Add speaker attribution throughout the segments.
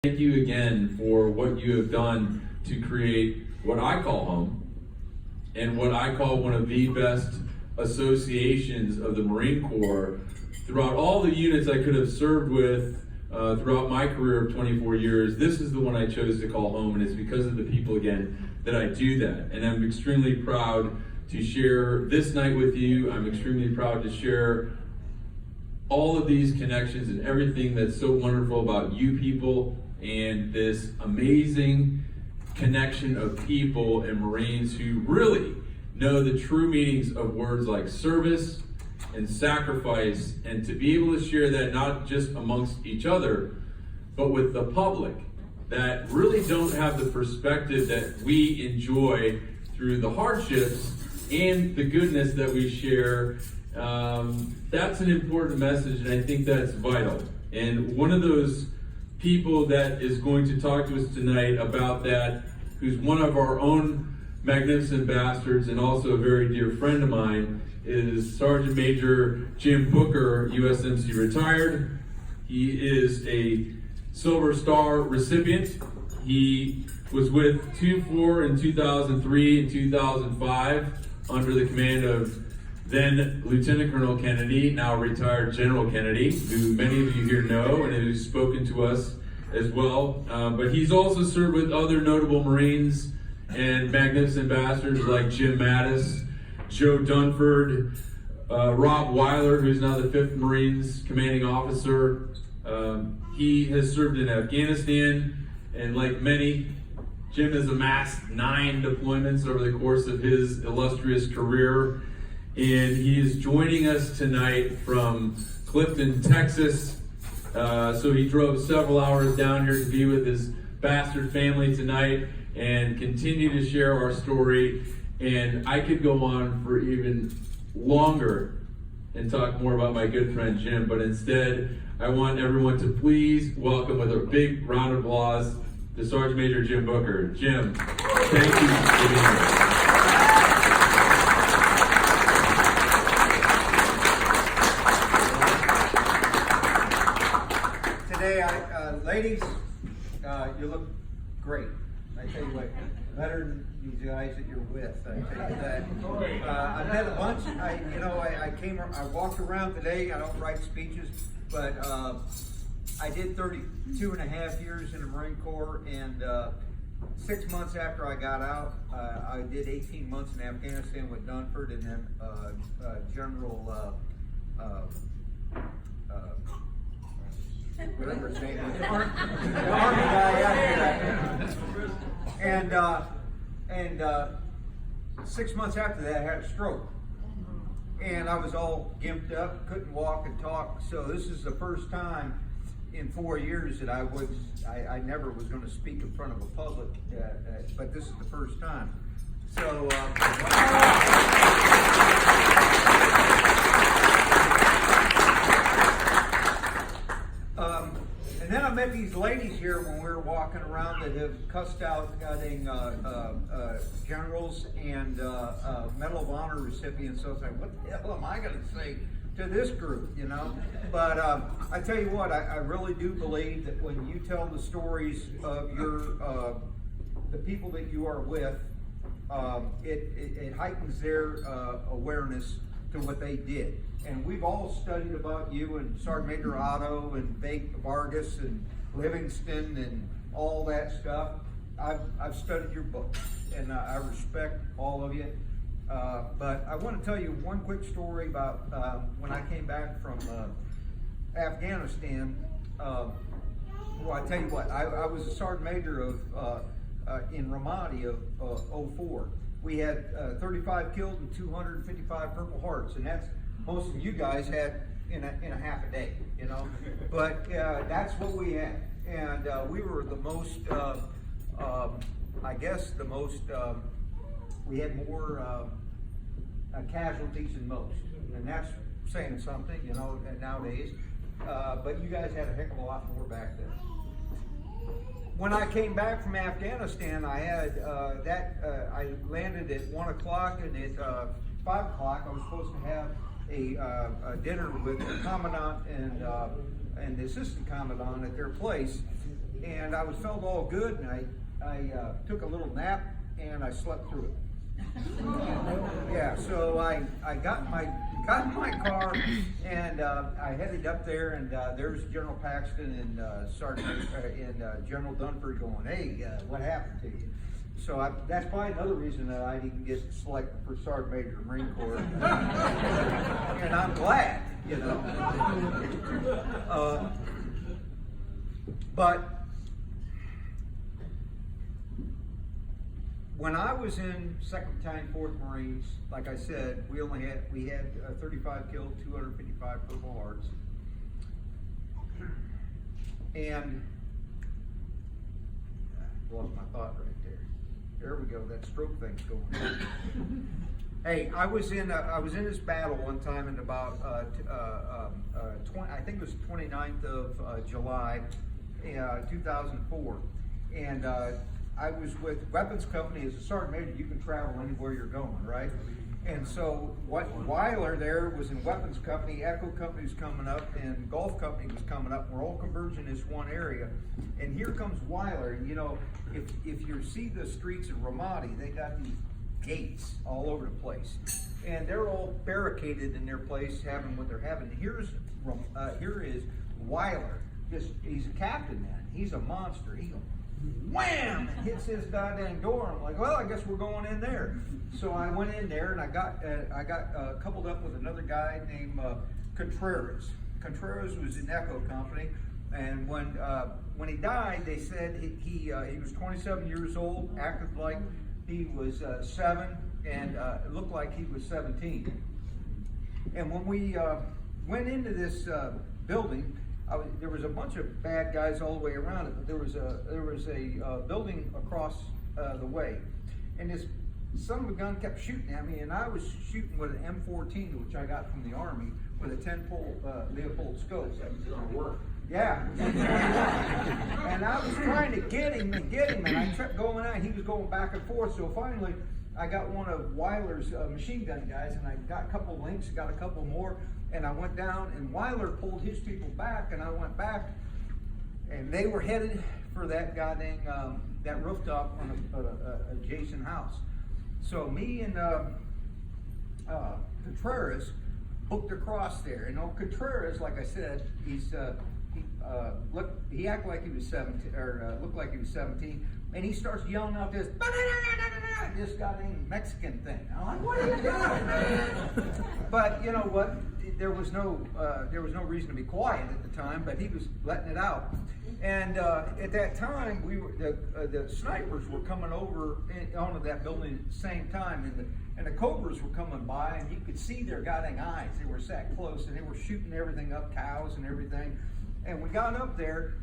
Speaker 1: Thank you again for what you have done to create what I call home and what I call one of the best associations of the Marine Corps throughout all the units I could have served with throughout my career of 24 years. This is the one I chose to call home, and it's because of the people again that I do that. And I'm extremely proud to share this night with you. I'm extremely proud to share all of these connections and everything that's so wonderful about you people and this amazing connection of people and Marines who really know the true meanings of words like service and sacrifice, and to be able to share that not just amongst each other, but with the public that really don't have the perspective that we enjoy through the hardships and the goodness that we share. That's an important message, and I think that's vital. And one of those people that is going to talk to us tonight about that, who's one of our own magnificent bastards and also a very dear friend of mine, is Sergeant Major Jim Booker, USMC retired. He is a Silver Star recipient. He was with 2-4 in 2003 and 2005 under the command of then Lieutenant Colonel Kennedy, now retired General Kennedy, who many of you here know and who's spoken to us as well. But he's also served with other notable Marines and magnificent bastards like Jim Mattis, Joe Dunford, Rob Weiler, who's now the 5th Marines commanding officer. He has served in Afghanistan, and like many, Jim has amassed 9 deployments over the course of his illustrious career. And he is joining us tonight from Clifton, Texas. So he drove several hours down here to be with his bastard family tonight and continue to share our story. And I could go on for even longer and talk more about my good friend Jim, but instead I want everyone to please welcome with a big round of applause to Sergeant Major Jim Booker. Jim, thank you for being here.
Speaker 2: Ladies, you look great. I tell you what, better than these guys that you're with. I tell you that. I met a bunch. I walked around today. I don't write speeches, but I did 32 and a half years in the Marine Corps, and 6 months after I got out, I did 18 months in Afghanistan with Dunford, and then General. Whatever his name is, the army guy after that. And 6 months after that, I had a stroke. And I was all gimped up, couldn't walk and talk. So this is the first time in 4 years that I never was going to speak in front of a public, but this is the first time. So, and then I met these ladies here when we were walking around that have cussed out generals and Medal of Honor recipients. So I was like, what the hell am I going to say to this group, you know? But I tell you what, I really do believe that when you tell the stories of the people that you are with, it heightens their awareness to what they did. And we've all studied about you and Sergeant Major Otto and Vargas and Livingston and all that stuff. I've studied your books, and I respect all of you. But I want to tell you one quick story about when I came back from Afghanistan. Well, I tell you what, I was a sergeant major in Ramadi of 04. We had 35 killed and 255 Purple Hearts, and that's most of you guys had in a half a day, you know. But that's what we had, and we were the most, we had more casualties than most, and that's saying something, you know, nowadays. But you guys had a heck of a lot more back then. When I came back from Afghanistan, I had I landed at 1 o'clock, and at 5 o'clock I was supposed to have a dinner with the commandant and the assistant commandant at their place. and I was felt all good, and I took a little nap, and I slept through it. Yeah, so I got in my car, and I headed up there, and there's General Paxton and Sergeant and General Dunford going, "Hey, what happened to you?" So that's probably another reason that I didn't get selected for Sergeant Major of the Marine Corps, and I'm glad, you know. But when I was in 2nd Battalion, 4th Marines, like I said, we had 35 killed, 255 Purple Hearts, and I lost my thought right there. There we go. That stroke thing's going on. Hey, I was in this battle one time in about I think it was 29th of July, 2004, and I was with Weapons Company. As a sergeant major, you can travel anywhere you're going, right? And so Weiler there was in Weapons Company, Echo Company was coming up, and Golf Company was coming up. We're all converging in this one area. And here comes Weiler. And you know, if you see the streets of Ramadi, they got these gates all over the place. And they're all barricaded in their place, having what they're having. Here is Weiler. He's a captain, man. He's a monster. He goes, wham! And hits his goddamn door. I'm like, well, I guess we're going in there. So I went in there, and I got coupled up with another guy named Contreras. Contreras was in Echo Company, and when he died, they said he was 27 years old, acted like he was 7, and it looked like he was 17. And when we went into this building, there was a bunch of bad guys all the way around it, but there was a building across the way, and this son of a gun kept shooting at me, and I was shooting with an M14, which I got from the Army, with a 10-pole Leopold scope.
Speaker 3: That was gonna work.
Speaker 2: Yeah. And I was trying to get him, and I kept going out. He was going back and forth, so finally I got one of Weiler's machine gun guys, and I got a couple links, got a couple more, and I went down, and Weiler pulled his people back, and I went back, and they were headed for that goddamn, that rooftop on a adjacent house. So me and Contreras booked across there, and Contreras, like I said, he acted like he was 17, or looked like he was 17, and he starts yelling out this goddamn Mexican thing. I'm like, what are you doing? But you know what? There was no reason to be quiet at the time, but he was letting it out. And at that time, the snipers were coming over onto that building at the same time, and the Cobras were coming by, and you could see their goddamn eyes. They were sat close, and they were shooting everything up, cows and everything. And we got up there,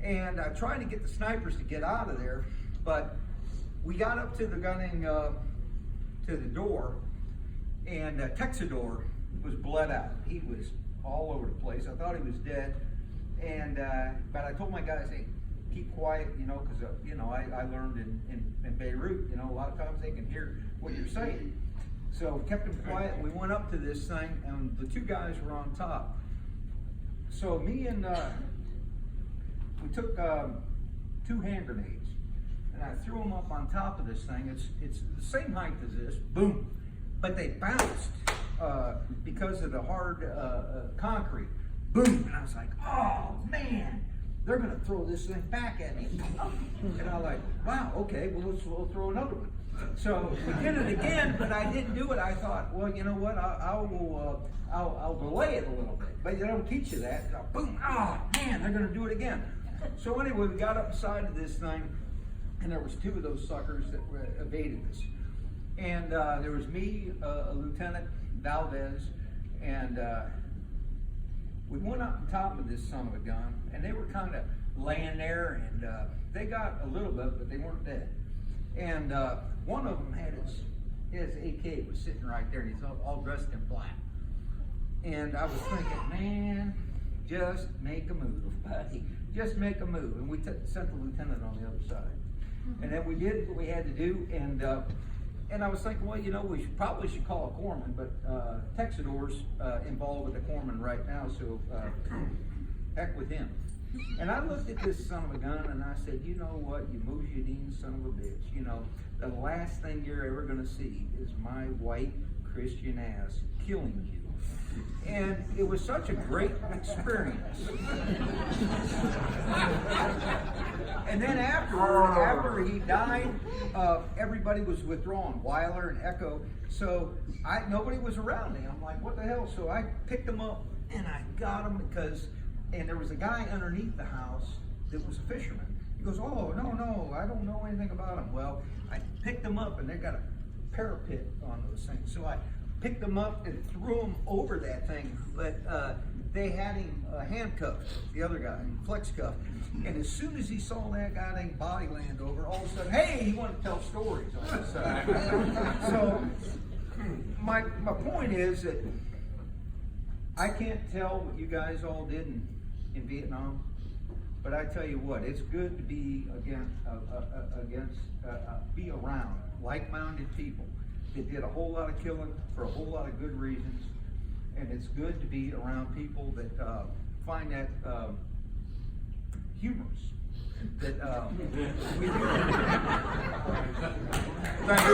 Speaker 2: and I tried to get the snipers to get out of there, but we got up to the gunning to the door, and Texador was bled out. He was all over the place. I thought he was dead. And but I told my guys, hey, keep quiet, you know, because I learned in Beirut, you know, a lot of times they can hear what you're saying. So we kept them quiet, and we went up to this thing, and the two guys were on top. So me and we took 2 hand grenades, and I threw them up on top of this thing. It's the same height as this, boom, but they bounced because of the hard concrete. Boom! And I was like, oh man, they're gonna throw this thing back at me. And I'm like, wow, okay, well we'll throw another one. So we did it again, but I didn't do it. I thought, well, you know what? I'll delay it a little bit. But they don't teach you that. So, boom! Oh man, they're gonna do it again. So anyway, we got up beside of this thing, and there was 2 of those suckers that evaded us. And there was me, Lieutenant Valdez, and we went up on top of this son of a gun, and they were kind of laying there, and they got a little bit, but they weren't dead. And one of them had his AK was sitting right there, and he's all dressed in black. And I was thinking, man, just make a move, buddy. Just make a move. And we sent the lieutenant on the other side. And then we did what we had to do, and I was thinking, well, you know, we probably should call a corpsman, but Texador's involved with the corpsman right now, so heck with him. And I looked at this son of a gun and I said, you know what, you mujahideen son of a bitch, you know, the last thing you're ever gonna see is my white Christian ass killing you. And it was such a great experience. And then after he died, everybody was withdrawn, Weiler and Echo. So nobody was around me. I'm like, what the hell? So I picked him up and I got him and there was a guy underneath the house that was a fisherman. He goes, oh, no, I don't know anything about him. Well, I picked him up and they got a parapet on those things. So I picked him up and threw him over that thing. But they had him handcuffed, the other guy, flex cuffed. And as soon as he saw that guy named Body land over, all of a sudden, hey, he wanted to tell stories on the side. So my point is that I can't tell what you guys all did in Vietnam, but I tell you what, it's good to be be around like-minded people that did a whole lot of killing for a whole lot of good reasons, and it's good to be around people that find that humorous. That we do. Thank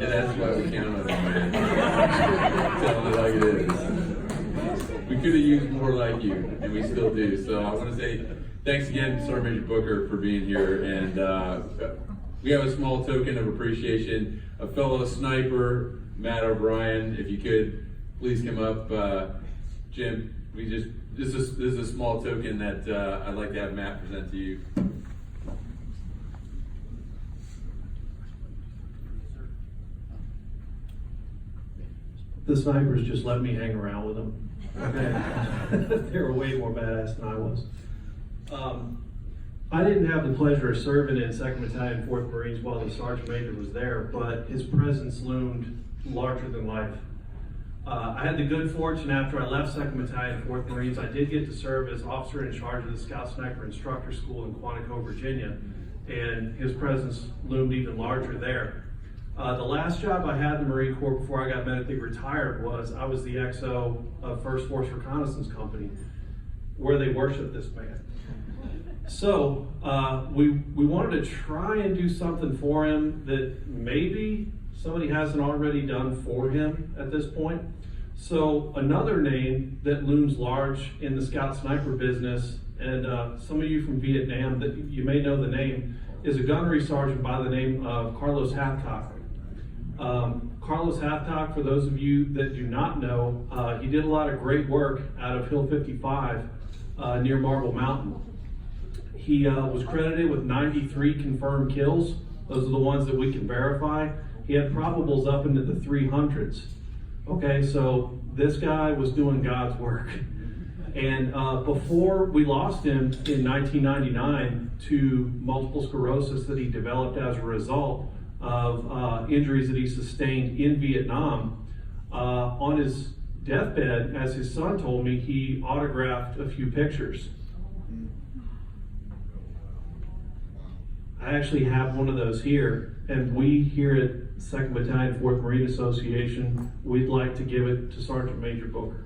Speaker 1: And that's why we count on it, man. Telling it like it is. We could have used more like you, and we still do. So I want to say thanks again to Sergeant Major Booker for being here. And we have a small token of appreciation. A fellow sniper, Matt O'Brien, if you could, please come up. Jim, this is a small token that I'd like to have Matt present to you.
Speaker 3: The snipers just let me hang around with them. Okay? They were way more badass than I was. I didn't have the pleasure of serving in 2nd Battalion, 4th Marines while the Sergeant Major was there, but his presence loomed larger than life. I had the good fortune after I left 2nd Battalion, 4th Marines, I did get to serve as officer in charge of the Scout Sniper Instructor School in Quantico, Virginia, and his presence loomed even larger there. The last job I had in the Marine Corps before I got medically retired was I was the XO of 1st Force Reconnaissance Company, where they worship this man. So we wanted to try and do something for him that maybe somebody hasn't already done for him at this point. So another name that looms large in the Scout Sniper business, and some of you from Vietnam that you may know the name, is a gunnery sergeant by the name of Carlos Hathcock. Carlos Hathcock, for those of you that do not know, he did a lot of great work out of Hill 55 near Marble Mountain. He was credited with 93 confirmed kills. Those are the ones that we can verify. He had probables up into the 300s. Okay, so this guy was doing God's work. And before we lost him in 1999 to multiple sclerosis that he developed as a result of injuries that he sustained in Vietnam, on his deathbed, as his son told me, he autographed a few pictures. I actually have one of those here, and we here at 2nd Battalion, 4th Marine Association, we'd like to give it to Sergeant Major Booker.